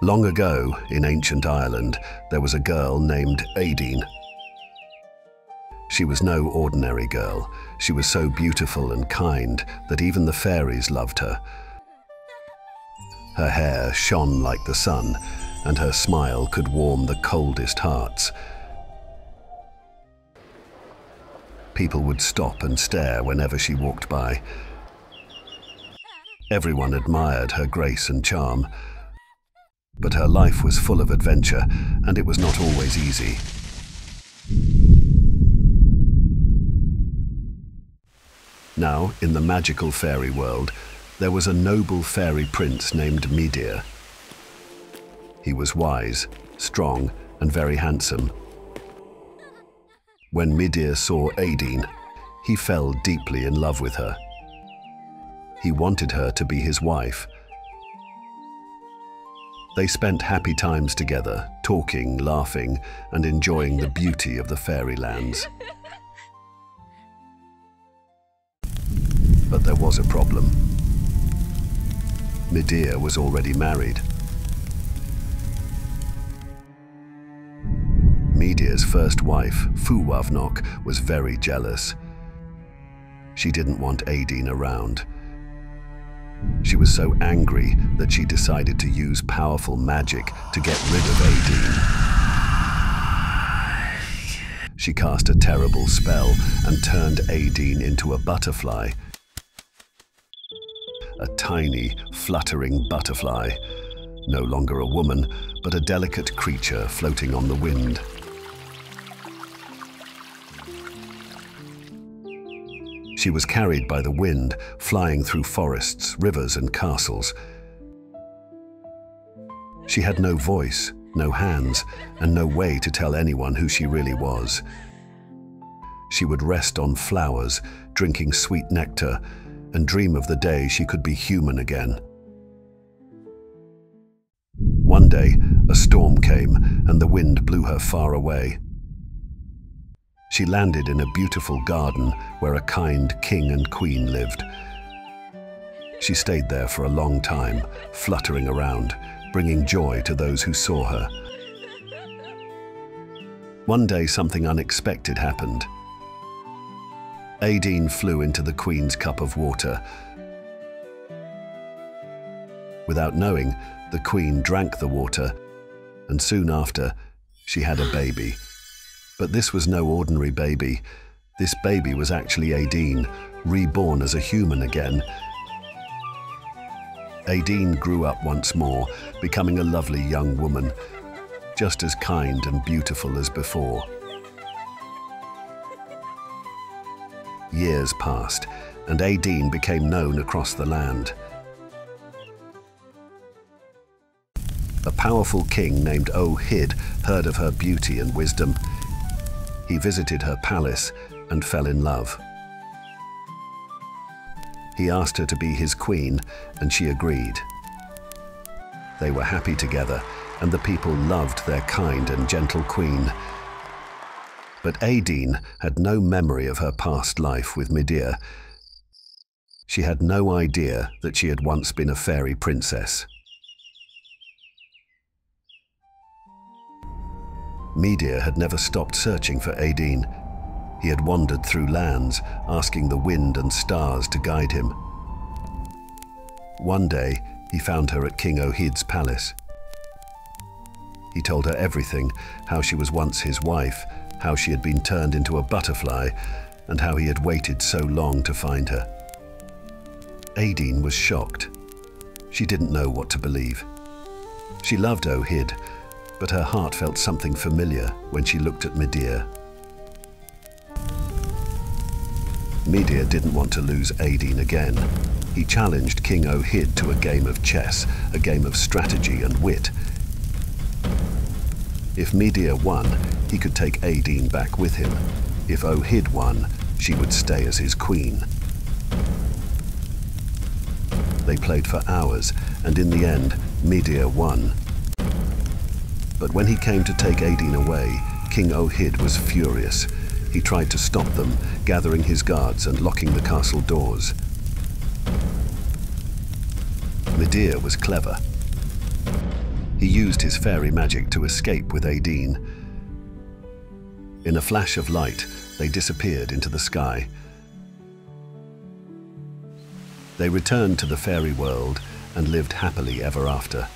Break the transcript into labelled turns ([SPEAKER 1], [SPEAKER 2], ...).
[SPEAKER 1] Long ago, in ancient Ireland, there was a girl named Étaín. She was no ordinary girl. She was so beautiful and kind that even the fairies loved her. Her hair shone like the sun, and her smile could warm the coldest hearts. People would stop and stare whenever she walked by. Everyone admired her grace and charm. But her life was full of adventure, and it was not always easy. Now, in the magical fairy world, there was a noble fairy prince named Midir. He was wise, strong, and very handsome. When Midir saw Étaín, he fell deeply in love with her. He wanted her to be his wife. They spent happy times together, talking, laughing, and enjoying the beauty of the fairy lands. But there was a problem. Midir was already married. Midir's first wife, Fuavnok, was very jealous. She didn't want Étaín around. She was so angry that she decided to use powerful magic to get rid of Étaín. She cast a terrible spell and turned Étaín into a butterfly. A tiny, fluttering butterfly. No longer a woman, but a delicate creature floating on the wind. She was carried by the wind, flying through forests, rivers, and castles. She had no voice, no hands, and no way to tell anyone who she really was. She would rest on flowers, drinking sweet nectar, and dream of the day she could be human again. One day, a storm came, and the wind blew her far away. She landed in a beautiful garden where a kind king and queen lived. She stayed there for a long time, fluttering around, bringing joy to those who saw her. One day, something unexpected happened. Étaín flew into the queen's cup of water. Without knowing, the queen drank the water, and soon after, she had a baby. But this was no ordinary baby. This baby was actually Étaín, reborn as a human again. Étaín grew up once more, becoming a lovely young woman, just as kind and beautiful as before. Years passed, and Étaín became known across the land. A powerful king named Eochaid heard of her beauty and wisdom. He visited her palace and fell in love. He asked her to be his queen, and she agreed. They were happy together, and the people loved their kind and gentle queen. But Étaín had no memory of her past life with Midir. She had no idea that she had once been a fairy princess. Midir had never stopped searching for Étaín. He had wandered through lands, asking the wind and stars to guide him. One day, he found her at King Eochaid's palace. He told her everything, how she was once his wife, how she had been turned into a butterfly, and how he had waited so long to find her. Étaín was shocked. She didn't know what to believe. She loved Eochaid, but her heart felt something familiar when she looked at Midir. Midir didn't want to lose Étaín again. He challenged King Eochaid to a game of chess, a game of strategy and wit. If Midir won, he could take Étaín back with him. If Eochaid won, she would stay as his queen. They played for hours, and in the end, Midir won. But when he came to take Étaín away, King Eochaid was furious. He tried to stop them, gathering his guards and locking the castle doors. Midir was clever. He used his fairy magic to escape with Étaín. In a flash of light, they disappeared into the sky. They returned to the fairy world and lived happily ever after.